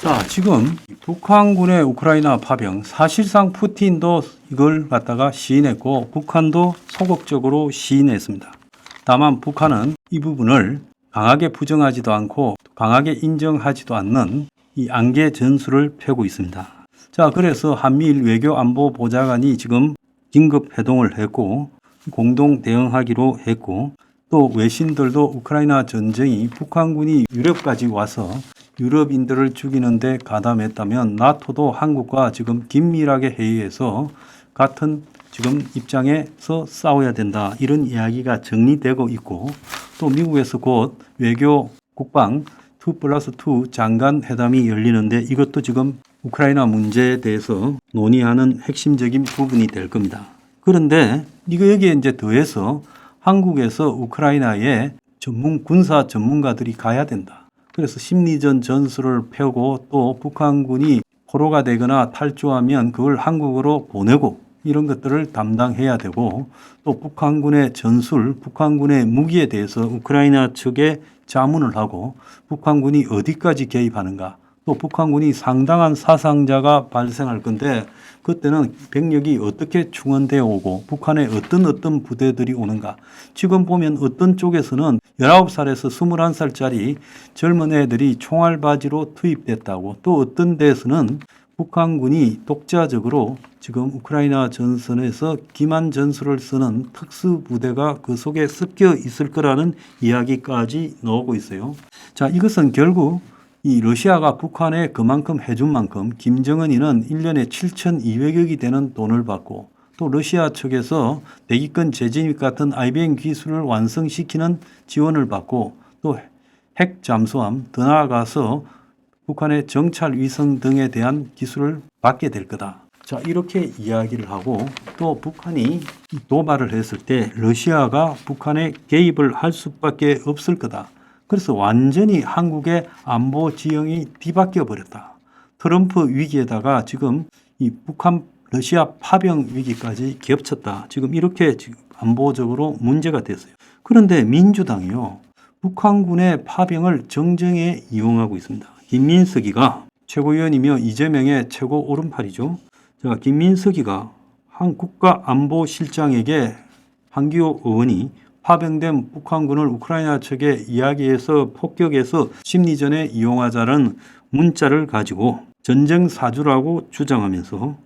자, 지금 북한군의 우크라이나 파병, 사실상 푸틴도 이걸 갖다가 시인했고 북한도 소극적으로 시인했습니다. 다만 북한은 이 부분을 강하게 부정하지도 않고 강하게 인정하지도 않는 이 안개 전술을 펴고 있습니다. 자, 그래서 한미일 외교안보보좌관이 지금 긴급 회동을 했고 공동 대응하기로 했고, 또 외신들도 우크라이나 전쟁이 북한군이 유럽까지 와서 유럽인들을 죽이는데 가담했다면 나토도 한국과 지금 긴밀하게 회의해서 같은 지금 입장에서 싸워야 된다, 이런 이야기가 정리되고 있고, 또 미국에서 곧 외교 국방 2+2 장관 회담이 열리는데 이것도 지금 우크라이나 문제에 대해서 논의하는 핵심적인 부분이 될 겁니다. 그런데 여기에 이제 더해서 한국에서 우크라이나에 군사 전문가들이 가야 된다. 그래서 심리전 전술을 펴고 또 북한군이 포로가 되거나 탈주하면 그걸 한국으로 보내고 이런 것들을 담당해야 되고, 또 북한군의 전술, 북한군의 무기에 대해서 우크라이나 측에 자문을 하고 북한군이 어디까지 개입하는가, 또 북한군이 상당한 사상자가 발생할 건데 그때는 병력이 어떻게 충원되어 오고 북한에 어떤 부대들이 오는가. 지금 보면 어떤 쪽에서는 19살에서 21살짜리 젊은 애들이 총알바지로 투입됐다고, 또 어떤 데에서는 북한군이 독자적으로 지금 우크라이나 전선에서 기만 전술을 쓰는 특수부대가 그 속에 섞여 있을 거라는 이야기까지 나오고 있어요. 자, 이것은 결국 이 러시아가 북한에 그만큼 해준 만큼 김정은이는 1년에 7,200억이 되는 돈을 받고, 또 러시아 측에서 대기권 재진입 같은 IBM 기술을 완성시키는 지원을 받고, 또 핵 잠수함, 더 나아가서 북한의 정찰 위성 등에 대한 기술을 받게 될 거다. 자, 이렇게 이야기를 하고, 또 북한이 도발을 했을 때 러시아가 북한에 개입을 할 수밖에 없을 거다. 그래서 완전히 한국의 안보 지형이 뒤바뀌어 버렸다. 트럼프 위기에다가 지금 이 북한 러시아 파병 위기까지 겹쳤다. 지금 이렇게 지금 안보적으로 문제가 됐어요. 그런데 민주당이요, 북한군의 파병을 정쟁에 이용하고 있습니다. 김민석이가 최고위원이며 이재명의 최고 오른팔이죠. 자, 김민석이가 한 국가안보실장에게 한기호 의원이 파병된 북한군을 우크라이나 측에 이야기해서 폭격해서 심리전에 이용하자는 문자를 가지고 전쟁 사주라고 주장하면서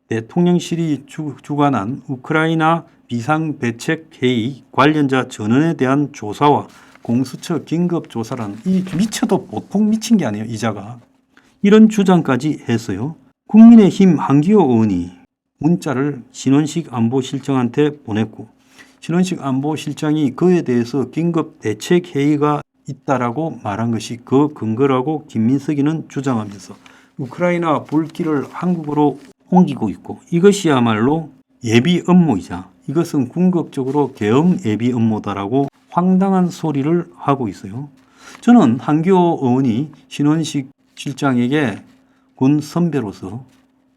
대통령실이 주관한 우크라이나 비상대책회의 관련자 전원에 대한 조사와 공수처 긴급조사라는, 이 미쳐도 보통 미친 게 아니에요. 이자가 이런 주장까지 했어요. 국민의힘 한기호 의원이 문자를 신원식 안보실장한테 보냈고, 신원식 안보실장이 그에 대해서 긴급 대책회의가 있다라고 말한 것이 그 근거라고 김민석이는 주장하면서 우크라이나 불길을 한국으로 옮기고 있고, 이것이야말로 예비 업무이자 이것은 궁극적으로 계엄 예비 업무다라고 황당한 소리를 하고 있어요. 저는 한기호 의원이 신원식 실장에게 군 선배로서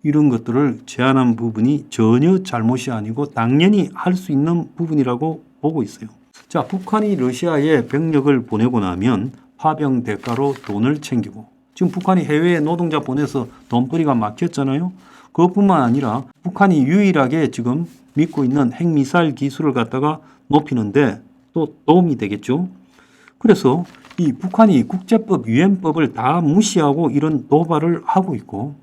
이런 것들을 제안한 부분이 전혀 잘못이 아니고 당연히 할 수 있는 부분이라고 보고 있어요. 자, 북한이 러시아에 병력을 보내고 나면 파병 대가로 돈을 챙기고, 지금 북한이 해외에 노동자 보내서 돈벌이가 막혔잖아요. 그것뿐만 아니라 북한이 유일하게 지금 믿고 있는 핵미사일 기술을 갖다가 높이는데 또 도움이 되겠죠. 그래서 이 북한이 국제법, 유엔법을 다 무시하고 이런 도발을 하고 있고,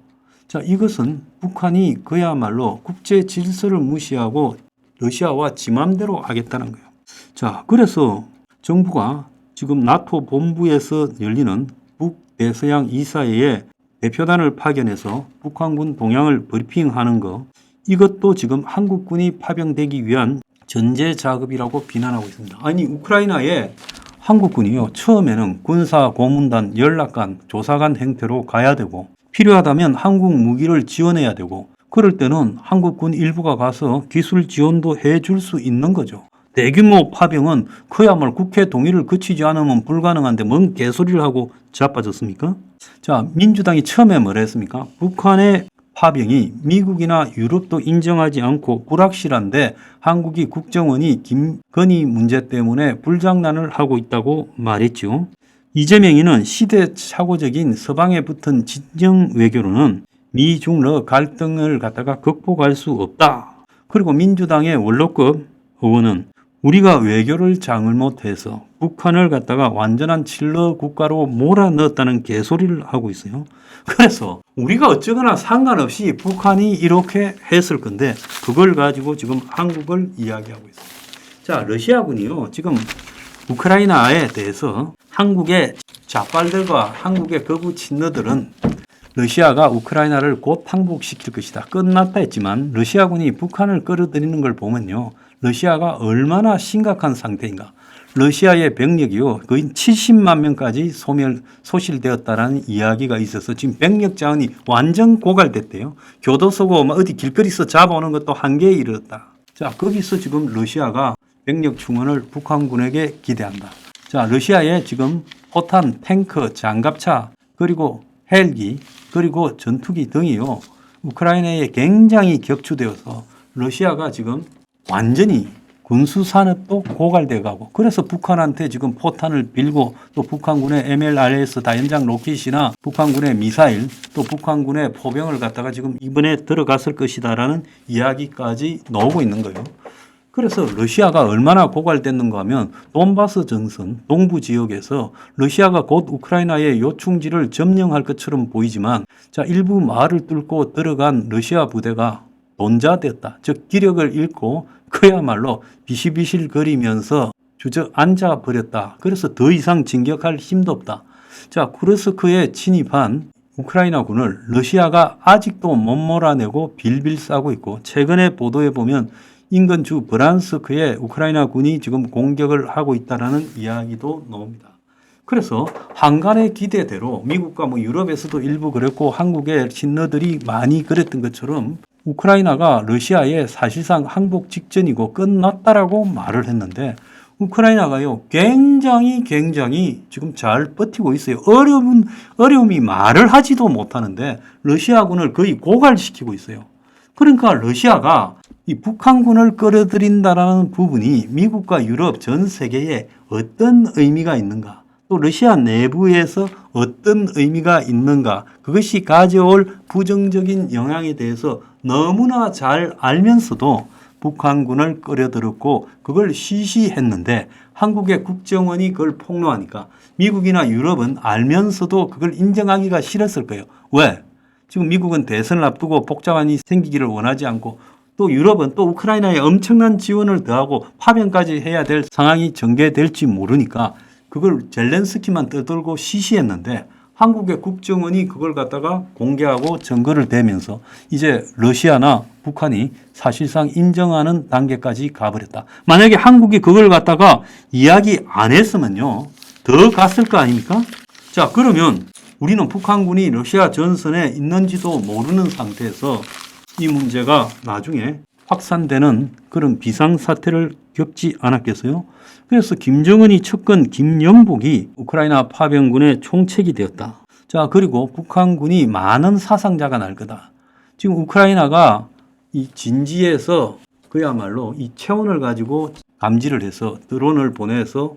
자, 이것은 북한이 그야말로 국제 질서를 무시하고 러시아와 지 맘대로 하겠다는 거예요. 자, 그래서 정부가 지금 나토 본부에서 열리는 북대서양 이사회에 대표단을 파견해서 북한군 동향을 브리핑하는 거, 이것도 지금 한국군이 파병되기 위한 전제 작업이라고 비난하고 있습니다. 아니, 우크라이나에 한국군이요, 처음에는 군사 고문단, 연락관, 조사관 형태로 가야 되고, 필요하다면 한국 무기를 지원해야 되고, 그럴 때는 한국군 일부가 가서 기술 지원도 해줄 수 있는 거죠. 대규모 파병은 그야말로 국회 동의를 거치지 않으면 불가능한데 뭔 개소리를 하고 자빠졌습니까? 자, 민주당이 처음에 뭐라 했습니까? 북한의 파병이 미국이나 유럽도 인정하지 않고 불확실한데 한국이 국정원이 김건희 문제 때문에 불장난을 하고 있다고 말했죠. 이재명이는 시대착오적인 서방에 붙은 진영 외교로는 미중러 갈등을 갖다가 극복할 수 없다. 그리고 민주당의 원로급 의원은 우리가 외교를 잘못해서 북한을 갖다가 완전한 칠러 국가로 몰아넣었다는 개소리를 하고 있어요. 그래서 우리가 어쩌거나 상관없이 북한이 이렇게 했을 건데 그걸 가지고 지금 한국을 이야기하고 있어요. 자, 러시아군이요. 지금 우크라이나에 대해서 한국의 좌빨들과 한국의 거부 친러들은 러시아가 우크라이나를 곧 항복시킬 것이다. 끝났다 했지만 러시아군이 북한을 끌어들이는 걸 보면요. 러시아가 얼마나 심각한 상태인가. 러시아의 병력이요. 거의 70만 명까지 소실되었다라는 이야기가 있어서 지금 병력 자원이 완전 고갈됐대요. 교도소고 어디 길거리에서 잡아오는 것도 한계에 이르렀다. 자, 거기서 지금 러시아가 병력 충원을 북한군에게 기대한다. 자, 러시아의 지금 포탄, 탱크, 장갑차, 그리고 헬기, 그리고 전투기 등이요. 우크라이나에 굉장히 격추되어서 러시아가 지금 완전히 군수산업도 고갈돼 가고 그래서 북한한테 지금 포탄을 빌고 또 북한군의 MLRS 다연장 로켓이나 북한군의 미사일 또 북한군의 포병을 갖다가 지금 이번에 들어갔을 것이다라는 이야기까지 나오고 있는 거예요. 그래서 러시아가 얼마나 고갈됐는가 하면 돈바스 전선 동부 지역에서 러시아가 곧 우크라이나의 요충지를 점령할 것처럼 보이지만 자, 일부 마을을 뚫고 들어간 러시아 부대가 논자됐다. 즉 기력을 잃고 그야말로 비실비실거리면서 주저앉아 버렸다. 그래서 더 이상 진격할 힘도 없다. 자, 쿠르스크에 침입한 우크라이나군을 러시아가 아직도 못 몰아내고 빌빌 싸고 있고 최근에 보도에 보면 인근주 브란스크에 우크라이나 군이 지금 공격을 하고 있다는 이야기도 나옵니다. 그래서 한간의 기대대로 미국과 유럽에서도 일부 그랬고 한국의 친러들이 많이 그랬던 것처럼 우크라이나가 러시아에 사실상 항복 직전이고 끝났다라고 말을 했는데 우크라이나가요 굉장히 지금 잘 버티고 있어요. 어려움이 말을 하지도 못하는데 러시아군을 거의 고갈시키고 있어요. 그러니까 러시아가 이 북한군을 끌어들인다라는 부분이 미국과 유럽 전 세계에 어떤 의미가 있는가, 또 러시아 내부에서 어떤 의미가 있는가, 그것이 가져올 부정적인 영향에 대해서 너무나 잘 알면서도 북한군을 끌어들였고 그걸 시시했는데 한국의 국정원이 그걸 폭로하니까 미국이나 유럽은 알면서도 그걸 인정하기가 싫었을 거예요. 왜? 지금 미국은 대선을 앞두고 복잡한 일이 생기기를 원하지 않고 또 유럽은 또 우크라이나에 엄청난 지원을 더하고 파병까지 해야 될 상황이 전개될지 모르니까 그걸 젤렌스키만 떠들고 시시했는데 한국의 국정원이 그걸 갖다가 공개하고 증거를 대면서 이제 러시아나 북한이 사실상 인정하는 단계까지 가버렸다. 만약에 한국이 그걸 갖다가 이야기 안 했으면요. 더 갔을 거 아닙니까? 자, 그러면 우리는 북한군이 러시아 전선에 있는지도 모르는 상태에서 이 문제가 나중에 확산되는 그런 비상사태를 겪지 않았겠어요? 그래서 김정은이 척근 김연복이 우크라이나 파병군의 총책이 되었다. 자, 그리고 북한군이 많은 사상자가 날 거다. 지금 우크라이나가 이 진지에서 그야말로 이 체온을 가지고 감지를 해서 드론을 보내서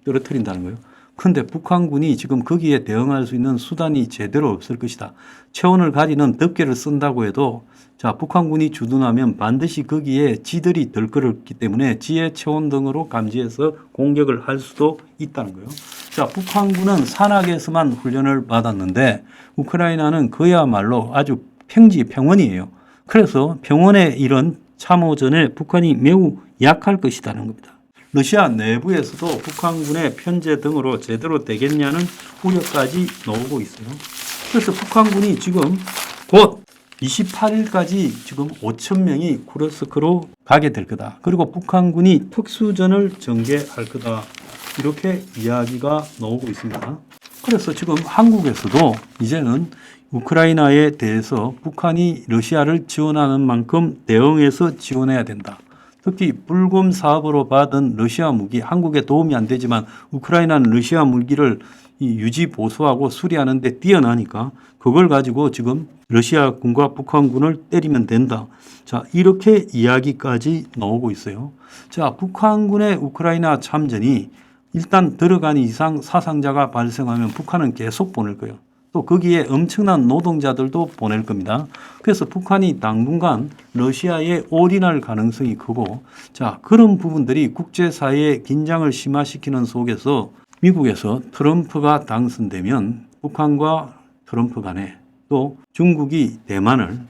떨어뜨린다는 거예요. 그런데 북한군이 지금 거기에 대응할 수 있는 수단이 제대로 없을 것이다. 체온을 가리는 덮개를 쓴다고 해도 자, 북한군이 주둔하면 반드시 거기에 지들이 들끓었기 때문에 지의 체온 등으로 감지해서 공격을 할 수도 있다는 거예요. 자, 북한군은 산악에서만 훈련을 받았는데 우크라이나는 그야말로 아주 평원이에요. 그래서 평원의 이런 참호전에 북한이 매우 약할 것이라는 겁니다. 러시아 내부에서도 북한군의 편제 등으로 제대로 되겠냐는 우려까지 나오고 있어요. 그래서 북한군이 지금 곧 28일까지 지금 5천 명이 쿠르스크로 가게 될 거다. 그리고 북한군이 특수전을 전개할 거다. 이렇게 이야기가 나오고 있습니다. 그래서 지금 한국에서도 이제는 우크라이나에 대해서 북한이 러시아를 지원하는 만큼 대응해서 지원해야 된다. 특히 불곰 사업으로 받은 러시아 무기, 한국에 도움이 안 되지만 우크라이나는 러시아 무기를 유지 보수하고 수리하는 데 뛰어나니까 그걸 가지고 지금 러시아군과 북한군을 때리면 된다. 자, 이렇게 이야기까지 나오고 있어요. 자, 북한군의 우크라이나 참전이 일단 들어간 이상 사상자가 발생하면 북한은 계속 보낼 거예요. 또 거기에 엄청난 노동자들도 보낼 겁니다. 그래서 북한이 당분간 러시아에 올인할 가능성이 크고, 자, 그런 부분들이 국제사회의 긴장을 심화시키는 속에서 미국에서 트럼프가 당선되면 북한과 트럼프 간에 또 중국이 대만을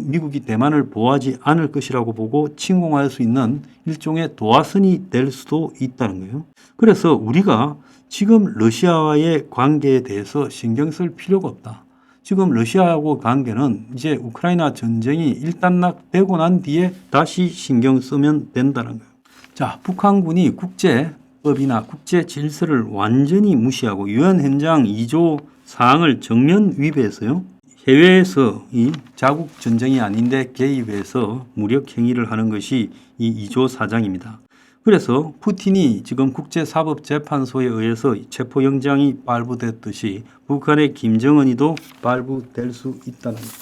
미국이 대만을 보호하지 않을 것이라고 보고 침공할 수 있는 일종의 도화선이 될 수도 있다는 거예요. 그래서 우리가 지금 러시아와의 관계에 대해서 신경 쓸 필요가 없다. 지금 러시아하고 관계는 이제 우크라이나 전쟁이 일단락되고 난 뒤에 다시 신경 쓰면 된다는 거예요. 자, 북한군이 국제법이나 국제 질서를 완전히 무시하고 유엔 헌장 2조 사항을 정면 위배해서요. 해외에서 이 자국 전쟁이 아닌데 개입해서 무력 행위를 하는 것이 이 2조 사장입니다. 그래서 푸틴이 지금 국제사법재판소에 의해서 체포영장이 발부됐듯이 북한의 김정은이도 발부될 수 있다는 겁니다.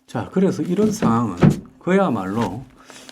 자, 그래서 이런 상황은 그야말로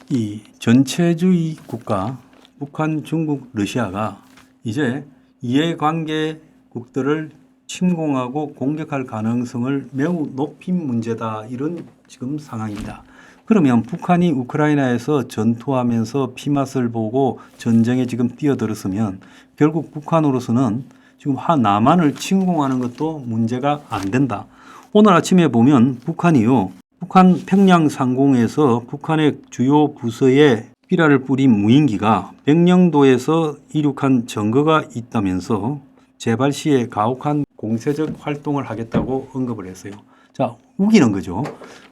이 전체주의 국가 북한, 중국, 러시아가 이제 이해관계국들을 침공하고 공격할 가능성을 매우 높인 문제다. 이런 지금 상황입니다. 그러면 북한이 우크라이나에서 전투하면서 피맛을 보고 전쟁에 지금 뛰어들었으면 결국 북한으로서는 지금 남한을 침공하는 것도 문제가 안 된다. 오늘 아침에 보면 북한이요. 북한 평양 상공에서 북한의 주요 부서에 삐라를 뿌린 무인기가 백령도에서 이륙한 증거가 있다면서 재발 시에 가혹한 공세적 활동을 하겠다고 언급을 했어요. 자, 우기는 거죠.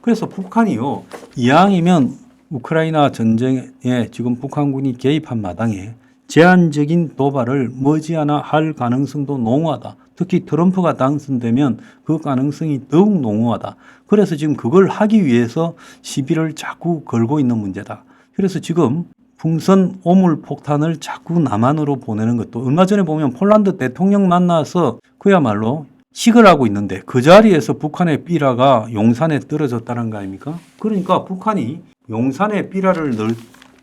그래서 북한이요, 이왕이면 우크라이나 전쟁에 지금 북한군이 개입한 마당에 제한적인 도발을 머지않아 할 가능성도 농후하다. 특히 트럼프가 당선되면 그 가능성이 더욱 농후하다. 그래서 지금 그걸 하기 위해서 시비를 자꾸 걸고 있는 문제다. 그래서 지금 풍선 오물 폭탄을 자꾸 남한으로 보내는 것도, 얼마 전에 보면 폴란드 대통령 만나서 그야말로 식을 하고 있는데 그 자리에서 북한의 삐라가 용산에 떨어졌다는 거 아닙니까? 그러니까 북한이 용산에 삐라를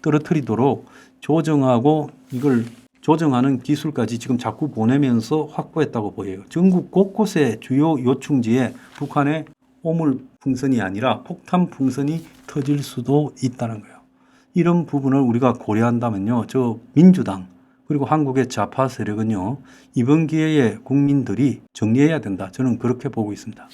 떨어뜨리도록 조정하고 이걸 조정하는 기술까지 지금 자꾸 보내면서 확보했다고 보여요. 전국 곳곳의 주요 요충지에 북한의 오물 풍선이 아니라 폭탄 풍선이 터질 수도 있다는 거예요. 이런 부분을 우리가 고려한다면요, 저 민주당 그리고 한국의 좌파 세력은요, 이번 기회에 국민들이 정리해야 된다. 저는 그렇게 보고 있습니다.